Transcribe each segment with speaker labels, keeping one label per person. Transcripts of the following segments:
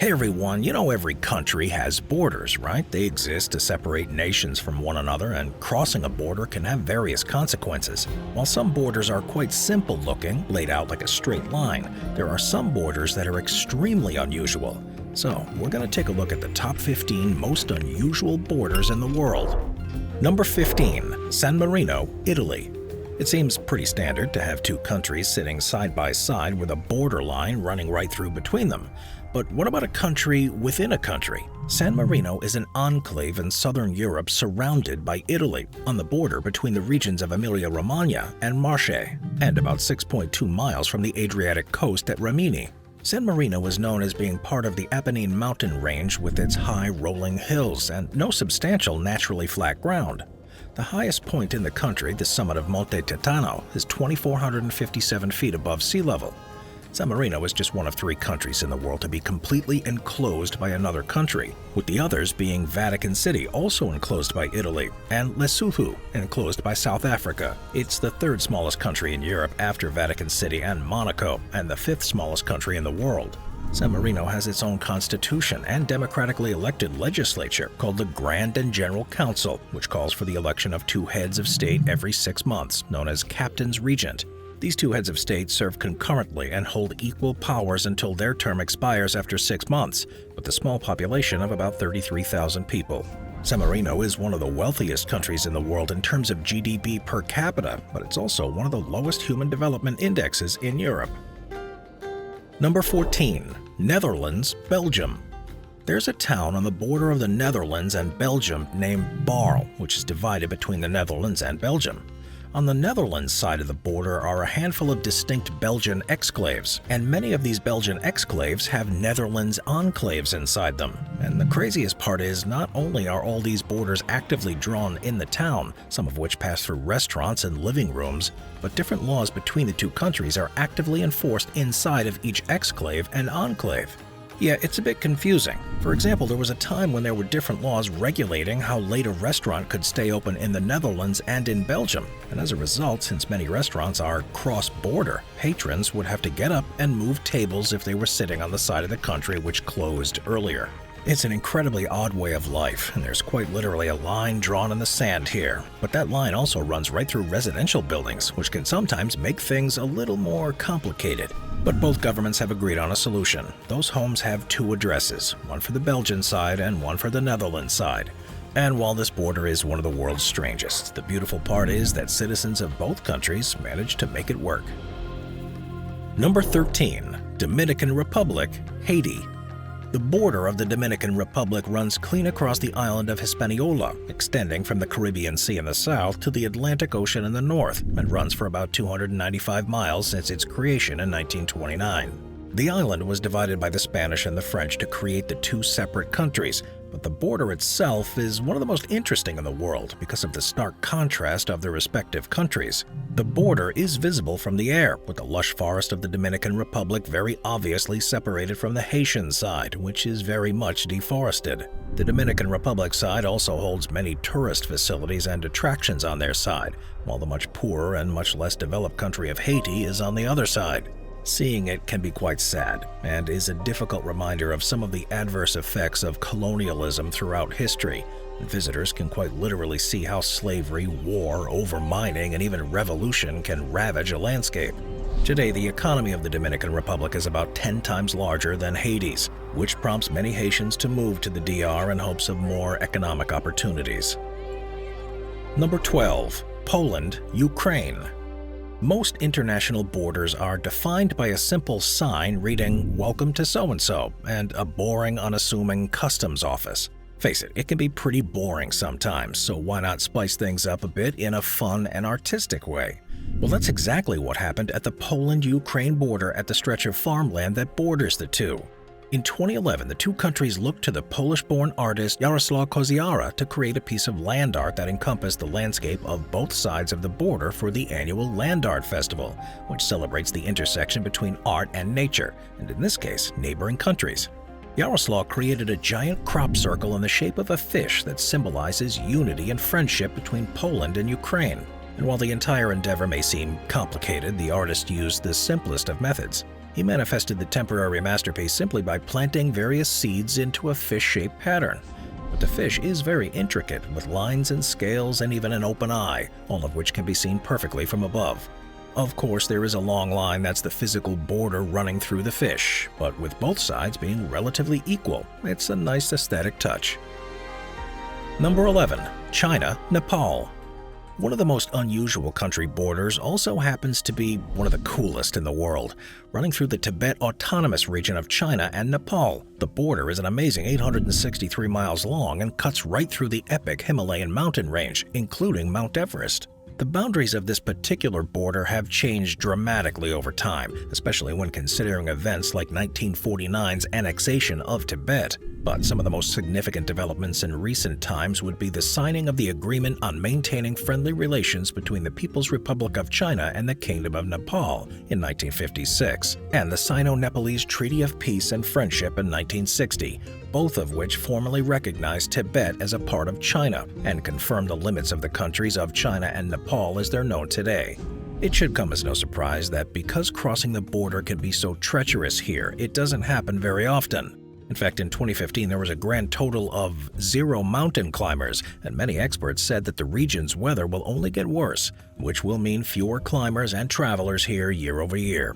Speaker 1: Hey everyone, you know every country has borders, right? They exist to separate nations from one another, and crossing a border can have various consequences. While some borders are quite simple looking, laid out like a straight line, there are some borders that are extremely unusual. So, we're going to take a look at the top 15 most unusual borders in the world. Number 15. San Marino, Italy. It seems pretty standard to have two countries sitting side by side with a border line running right through between them. But what about a country within a country? San Marino is an enclave in southern Europe surrounded by Italy, on the border between the regions of Emilia-Romagna and Marche, and about 6.2 miles from the Adriatic coast at Rimini. San Marino is known as being part of the Apennine mountain range with its high rolling hills and no substantial naturally flat ground. The highest point in the country, the summit of Monte Titano, is 2,457 feet above sea level. San Marino is just one of 3 countries in the world to be completely enclosed by another country, with the others being Vatican City, also enclosed by Italy, and Lesotho, enclosed by South Africa. It's the 3rd smallest country in Europe after Vatican City and Monaco, and the 5th smallest country in the world. San Marino has its own constitution and democratically elected legislature called the Grand and General Council, which calls for the election of 2 heads of state every 6 months, known as Captains Regent. These 2 heads of state serve concurrently and hold equal powers until their term expires after 6 months, with a small population of about 33,000 people. San Marino is one of the wealthiest countries in the world in terms of GDP per capita, but it's also one of the lowest human development indexes in Europe. Number 14. Netherlands-Belgium. There's a town on the border of the Netherlands and Belgium named Baarle, which is divided between the Netherlands and Belgium. On the Netherlands side of the border are a handful of distinct Belgian exclaves, and many of these Belgian exclaves have Netherlands enclaves inside them. And the craziest part is, not only are all these borders actively drawn in the town, some of which pass through restaurants and living rooms, but different laws between the 2 countries are actively enforced inside of each exclave and enclave. Yeah, it's a bit confusing. For example, there was a time when there were different laws regulating how late a restaurant could stay open in the Netherlands and in Belgium. And as a result, since many restaurants are cross-border, patrons would have to get up and move tables if they were sitting on the side of the country which closed earlier. It's an incredibly odd way of life, and there's quite literally a line drawn in the sand here. But that line also runs right through residential buildings, which can sometimes make things a little more complicated. But both governments have agreed on a solution. Those homes have 2 addresses, one for the Belgian side and one for the Netherlands side. And while this border is one of the world's strangest, the beautiful part is that citizens of both countries managed to make it work. Number 13. Dominican Republic-Haiti. The border of the Dominican Republic runs clean across the island of Hispaniola, extending from the Caribbean Sea in the south to the Atlantic Ocean in the north, and runs for about 295 miles since its creation in 1929. The island was divided by the Spanish and the French to create the 2 separate countries, but the border itself is one of the most interesting in the world because of the stark contrast of the respective countries. The border is visible from the air, with the lush forest of the Dominican Republic very obviously separated from the Haitian side, which is very much deforested. The Dominican Republic side also holds many tourist facilities and attractions on their side, while the much poorer and much less developed country of Haiti is on the other side. Seeing it can be quite sad, and is a difficult reminder of some of the adverse effects of colonialism throughout history. Visitors can quite literally see how slavery, war, overmining, and even revolution can ravage a landscape. Today, the economy of the Dominican Republic is about 10 times larger than Haiti's, which prompts many Haitians to move to the DR in hopes of more economic opportunities. Number 12. Poland, Ukraine. Most international borders are defined by a simple sign reading "Welcome to so-and-so" and a boring, unassuming customs office. Face it, it can be pretty boring sometimes, so why not spice things up a bit in a fun and artistic way? Well, that's exactly what happened at the Poland-Ukraine border at the stretch of farmland that borders the 2. In 2011, the 2 countries looked to the Polish-born artist Jaroslaw Koziara to create a piece of land art that encompassed the landscape of both sides of the border for the annual Land Art Festival, which celebrates the intersection between art and nature, and in this case, neighboring countries. Jaroslaw created a giant crop circle in the shape of a fish that symbolizes unity and friendship between Poland and Ukraine. And while the entire endeavor may seem complicated, the artist used the simplest of methods. He manifested the temporary masterpiece simply by planting various seeds into a fish-shaped pattern. But the fish is very intricate, with lines and scales and even an open eye, all of which can be seen perfectly from above. Of course, there is a long line that's the physical border running through the fish, but with both sides being relatively equal, it's a nice aesthetic touch. Number 11. China-Nepal. One of the most unusual country borders also happens to be one of the coolest in the world, running through the Tibet Autonomous Region of China and Nepal. The border is an amazing 863 miles long and cuts right through the epic Himalayan mountain range, including Mount Everest. The boundaries of this particular border have changed dramatically over time, especially when considering events like 1949's annexation of Tibet. But some of the most significant developments in recent times would be the signing of the Agreement on Maintaining Friendly Relations between the People's Republic of China and the Kingdom of Nepal in 1956, and the Sino-Nepalese Treaty of Peace and Friendship in 1960, both of which formally recognized Tibet as a part of China and confirmed the limits of the countries of China and Nepal as they're known today. It should come as no surprise that because crossing the border can be so treacherous here, it doesn't happen very often. In fact, in 2015, there was a grand total of 0 mountain climbers, and many experts said that the region's weather will only get worse, which will mean fewer climbers and travelers here year over year.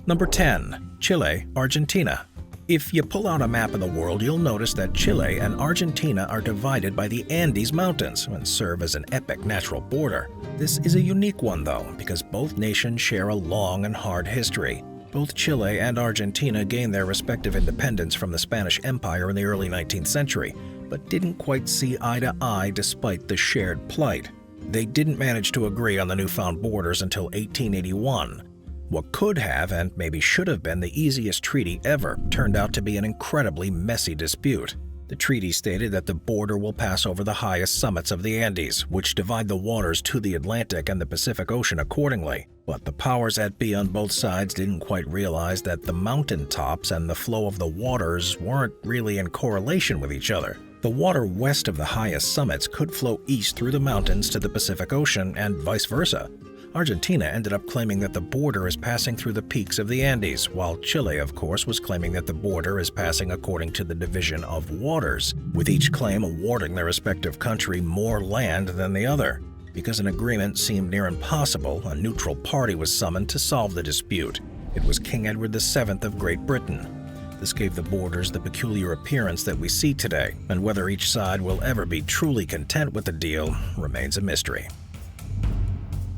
Speaker 1: Number 10. Chile-Argentina. If you pull out a map of the world, you'll notice that Chile and Argentina are divided by the Andes Mountains and serve as an epic natural border. This is a unique one, though, because both nations share a long and hard history. Both Chile and Argentina gained their respective independence from the Spanish Empire in the early 19th century, but didn't quite see eye to eye despite the shared plight. They didn't manage to agree on the newfound borders until 1881. What could have and maybe should have been the easiest treaty ever turned out to be an incredibly messy dispute. The treaty stated that the border will pass over the highest summits of the Andes, which divide the waters to the Atlantic and the Pacific Ocean accordingly. But the powers that be on both sides didn't quite realize that the mountain tops and the flow of the waters weren't really in correlation with each other. The water west of the highest summits could flow east through the mountains to the Pacific Ocean and vice versa. Argentina ended up claiming that the border is passing through the peaks of the Andes, while Chile, of course, was claiming that the border is passing according to the division of waters, with each claim awarding their respective country more land than the other. Because an agreement seemed near impossible, a neutral party was summoned to solve the dispute. It was King Edward VII of Great Britain. This gave the borders the peculiar appearance that we see today, and whether each side will ever be truly content with the deal remains a mystery.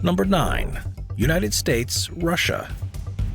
Speaker 1: Number 9. United States-Russia.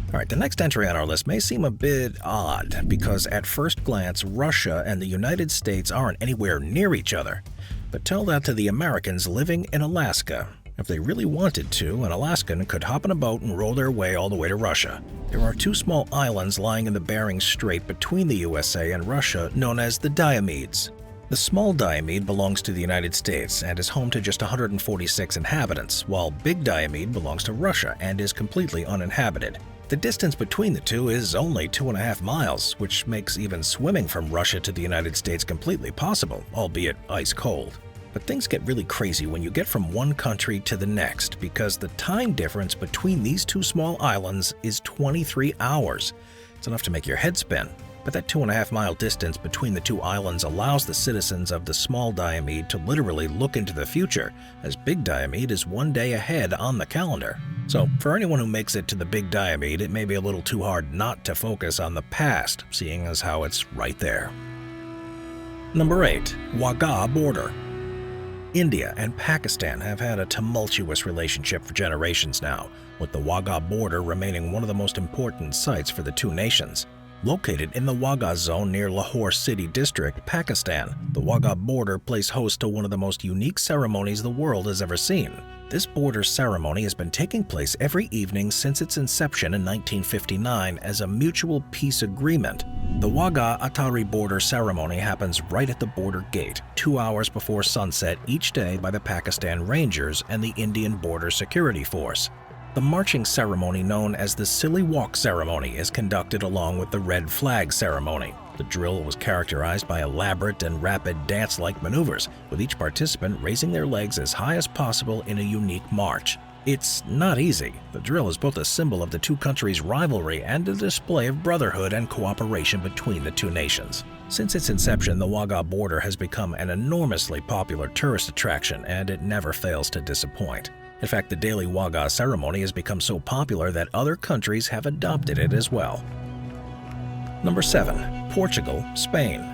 Speaker 1: Alright, the next entry on our list may seem a bit odd because at first glance, Russia and the United States aren't anywhere near each other. But tell that to the Americans living in Alaska. If they really wanted to, an Alaskan could hop in a boat and row their way all the way to Russia. There are 2 small islands lying in the Bering Strait between the USA and Russia known as the Diomedes. The small Diomede belongs to the United States and is home to just 146 inhabitants, while Big Diomede belongs to Russia and is completely uninhabited. The distance between the two is only 2.5 miles, which makes even swimming from Russia to the United States completely possible, albeit ice cold. But things get really crazy when you get from one country to the next, because the time difference between these 2 small islands is 23 hours. It's enough to make your head spin. But that 2.5-mile distance between the 2 islands allows the citizens of the small Diomede to literally look into the future, as Big Diomede is 1 day ahead on the calendar. So for anyone who makes it to the Big Diomede, it may be a little too hard not to focus on the past, seeing as how it's right there. Number 8. Wagah Border. India and Pakistan have had a tumultuous relationship for generations now, with the Wagah Border remaining one of the most important sites for the 2 nations. Located in the Wagah Zone near Lahore City District, Pakistan, the Wagah Border plays host to one of the most unique ceremonies the world has ever seen. This border ceremony has been taking place every evening since its inception in 1959 as a mutual peace agreement. The Wagah Atari border ceremony happens right at the border gate, 2 hours before sunset each day by the Pakistan Rangers and the Indian Border Security Force. The marching ceremony known as the Silly Walk ceremony is conducted along with the Red Flag ceremony. The drill was characterized by elaborate and rapid dance-like maneuvers, with each participant raising their legs as high as possible in a unique march. It's not easy. The drill is both a symbol of the two countries' rivalry and a display of brotherhood and cooperation between the two nations. Since its inception, the Wagah Border has become an enormously popular tourist attraction, and it never fails to disappoint. In fact, the daily Wagah ceremony has become so popular that other countries have adopted it as well. Number 7. Portugal-Spain.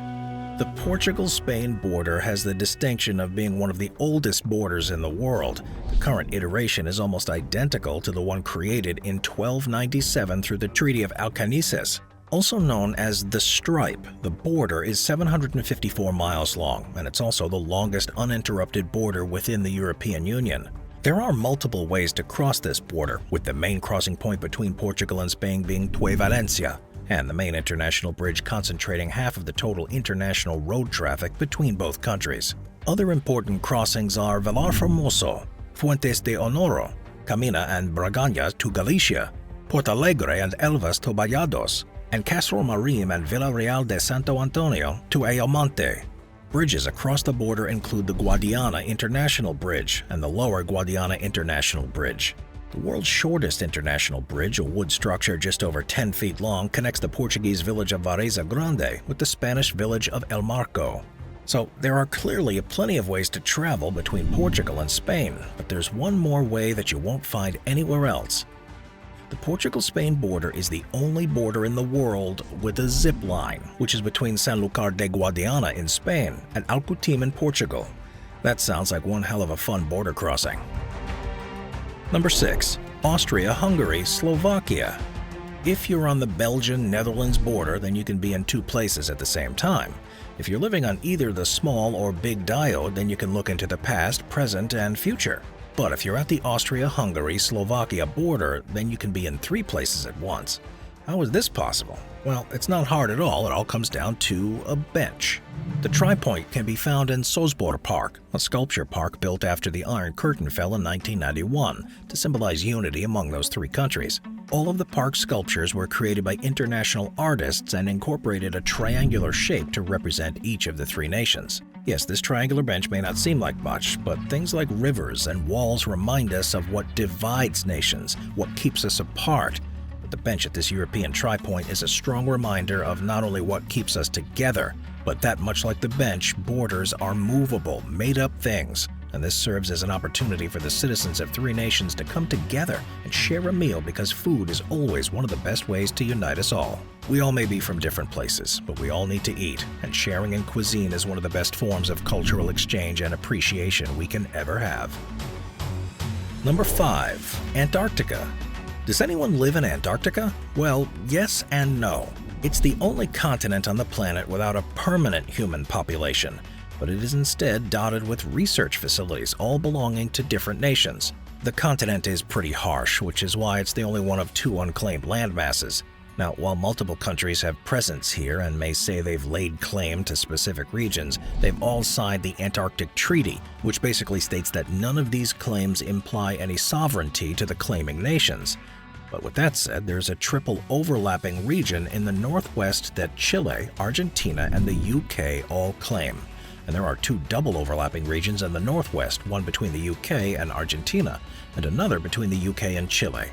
Speaker 1: The Portugal-Spain border has the distinction of being one of the oldest borders in the world. The current iteration is almost identical to the one created in 1297 through the Treaty of Alcañices. Also known as the Stripe, the border is 754 miles long, and it's also the longest uninterrupted border within the European Union. There are multiple ways to cross this border, with the main crossing point between Portugal and Spain being Tue Valencia, and the main international bridge concentrating half of the total international road traffic between both countries. Other important crossings are Vilarformoso, Fuentes de Honoro, Camina and Bragança to Galicia, Portalegre and Elvas to Ballados, and Castro Marim and Villarreal de Santo Antonio to Ayamonte. Bridges across the border include the Guadiana International Bridge and the Lower Guadiana International Bridge. The world's shortest international bridge, a wood structure just over 10 feet long, connects the Portuguese village of Vareza Grande with the Spanish village of El Marco. So there are clearly plenty of ways to travel between Portugal and Spain, but there's one more way that you won't find anywhere else. The Portugal-Spain border is the only border in the world with a zip line, which is between Sanlúcar de Guadiana in Spain and Alcutim in Portugal. That sounds like one hell of a fun border crossing. Number 6. Austria-Hungary, Slovakia. If you're on the Belgian-Netherlands border, then you can be in two places at the same time. If you're living on either the small or big diode, then you can look into the past, present, and future. But if you're at the Austria-Hungary-Slovakia border, then you can be in three places at once. How is this possible? Well, it's not hard at all. It all comes down to a bench. The tri-point can be found in Sobor Park, a sculpture park built after the Iron Curtain fell in 1991 to symbolize unity among those three countries. All of the park's sculptures were created by international artists and incorporated a triangular shape to represent each of the three nations. Yes, this triangular bench may not seem like much, but things like rivers and walls remind us of what divides nations, what keeps us apart. The bench at this European tri-point is a strong reminder of not only what keeps us together, but that much like the bench, borders are movable, made-up things. And this serves as an opportunity for the citizens of three nations to come together and share a meal because food is always one of the best ways to unite us all. We all may be from different places, but we all need to eat, and sharing in cuisine is one of the best forms of cultural exchange and appreciation we can ever have. Number 5. Antarctica. Does anyone live in Antarctica? Well, yes and no. It's the only continent on the planet without a permanent human population, but it is instead dotted with research facilities, all belonging to different nations. The continent is pretty harsh, which is why it's the only one of two unclaimed landmasses. Now, while multiple countries have presence here and may say they've laid claim to specific regions, they've all signed the Antarctic Treaty, which basically states that none of these claims imply any sovereignty to the claiming nations. But with that said, there's a triple overlapping region in the northwest that Chile, Argentina, and the UK all claim. And there are two double overlapping regions in the northwest, one between the UK and Argentina, and another between the UK and Chile.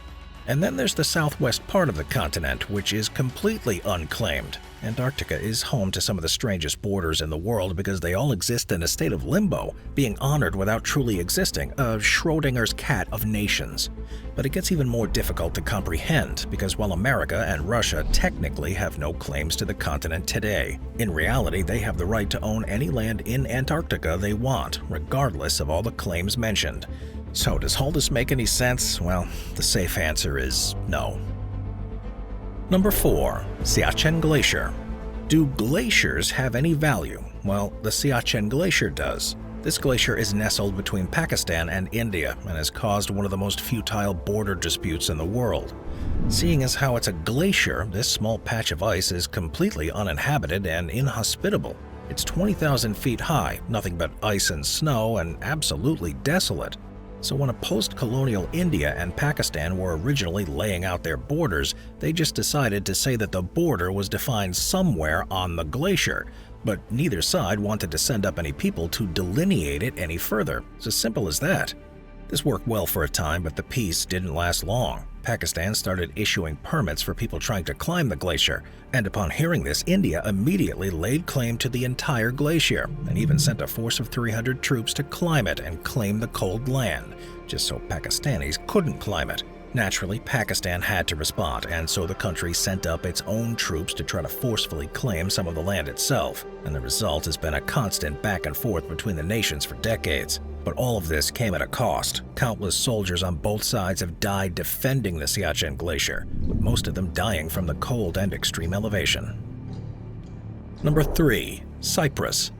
Speaker 1: And then there's the southwest part of the continent, which is completely unclaimed. Antarctica is home to some of the strangest borders in the world because they all exist in a state of limbo, being honored without truly existing, a Schrodinger's cat of nations. But it gets even more difficult to comprehend because while America and Russia technically have no claims to the continent today, in reality they have the right to own any land in Antarctica they want, regardless of all the claims mentioned. So does all this make any sense? Well, the safe answer is no. Number 4. Siachen Glacier. Do glaciers have any value? Well, the Siachen Glacier does. This glacier is nestled between Pakistan and India and has caused one of the most futile border disputes in the world. Seeing as how it's a glacier, this small patch of ice is completely uninhabited and inhospitable. It's 20,000 feet high, nothing but ice and snow, and absolutely desolate. So when a post-colonial India and Pakistan were originally laying out their borders, they just decided to say that the border was defined somewhere on the glacier, but neither side wanted to send up any people to delineate it any further. It's as simple as that. This worked well for a time, but the peace didn't last long. Pakistan started issuing permits for people trying to climb the glacier, and upon hearing this, India immediately laid claim to the entire glacier and even sent a force of 300 troops to climb it and claim the cold land, just so Pakistanis couldn't climb it. Naturally, Pakistan had to respond, and so the country sent up its own troops to try to forcefully claim some of the land itself, and the result has been a constant back and forth between the nations for decades. But all of this came at a cost. Countless soldiers on both sides have died defending the Siachen Glacier, with most of them dying from the cold and extreme elevation. Number 3. Cyprus.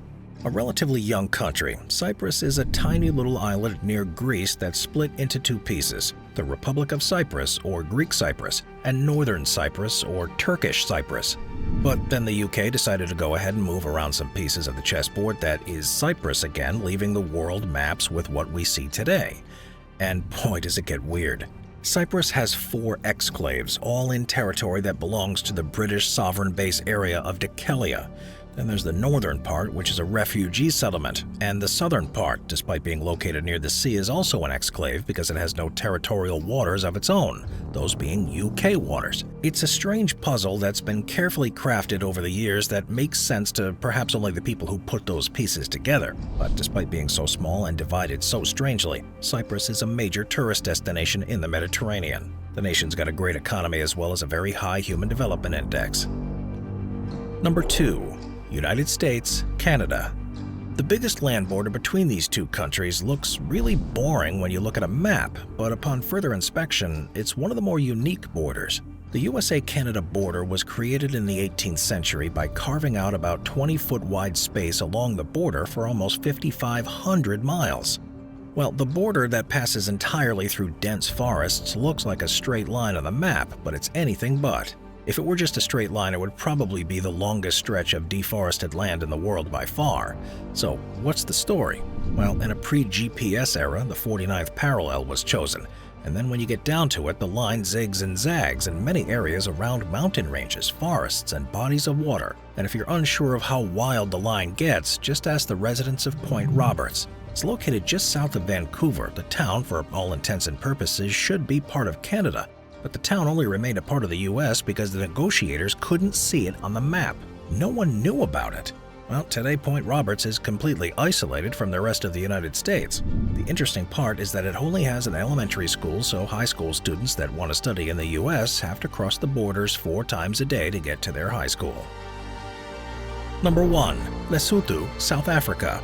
Speaker 1: A relatively young country, Cyprus is a tiny little island near Greece that's split into two pieces, the Republic of Cyprus, or Greek Cyprus, and Northern Cyprus, or Turkish Cyprus. But then the UK decided to go ahead and move around some pieces of the chessboard that is Cyprus again, leaving the world maps with what we see today. And boy, does it get weird. Cyprus has 4 exclaves, all in territory that belongs to the British sovereign base area of Dhekelia. Then there's the northern part, which is a refugee settlement, and the southern part, despite being located near the sea, is also an exclave because it has no territorial waters of its own, those being UK waters. It's a strange puzzle that's been carefully crafted over the years that makes sense to perhaps only the people who put those pieces together. But despite being so small and divided so strangely, Cyprus is a major tourist destination in the Mediterranean. The nation's got a great economy as well as a very high Human Development Index. Number 2. United States, Canada. The biggest land border between these two countries looks really boring when you look at a map, but upon further inspection, it's one of the more unique borders. The USA-Canada border was created in the 18th century by carving out about 20-foot wide space along the border for almost 5,500 miles. Well, the border that passes entirely through dense forests looks like a straight line on the map, but it's anything but. If it were just a straight line, it would probably be the longest stretch of deforested land in the world by far. So, what's the story? Well, in a pre-GPS era, the 49th parallel was chosen, and then when you get down to it, the line zigs and zags in many areas around mountain ranges, forests, and bodies of water. And if you're unsure of how wild the line gets, just ask the residents of Point Roberts. It's located just south of Vancouver. The town, for all intents and purposes, should be part of Canada. But the town only remained a part of the US because the negotiators couldn't see it on the map. No one knew about it. Well, today Point Roberts is completely isolated from the rest of the United States. The interesting part is that it only has an elementary school, so high school students that want to study in the US have to cross the borders 4 times a day to get to their high school. Number 1. Lesotho-South Africa.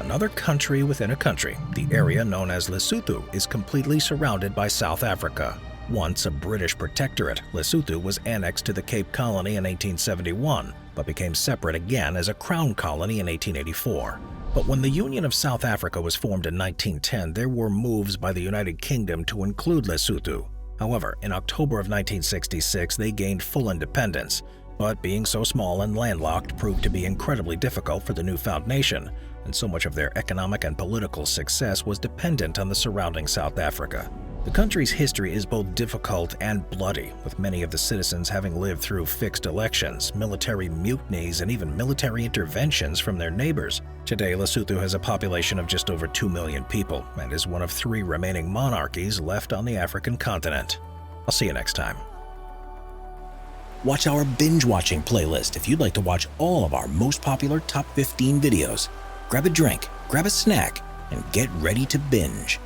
Speaker 1: Another country within a country, the area known as Lesotho is completely surrounded by South Africa. Once a British protectorate, Lesotho was annexed to the Cape Colony in 1871, but became separate again as a crown colony in 1884. But when the Union of South Africa was formed in 1910, there were moves by the United Kingdom to include Lesotho. However, in October of 1966, they gained full independence, but being so small and landlocked proved to be incredibly difficult for the newfound nation, and so much of their economic and political success was dependent on the surrounding South Africa. The country's history is both difficult and bloody, with many of the citizens having lived through fixed elections, military mutinies, and even military interventions from their neighbors. Today, Lesotho has a population of just over 2 million people and is one of 3 remaining monarchies left on the African continent. I'll see you next time.
Speaker 2: Watch our binge-watching playlist if you'd like to watch all of our most popular top 15 videos. Grab a drink, grab a snack, and get ready to binge.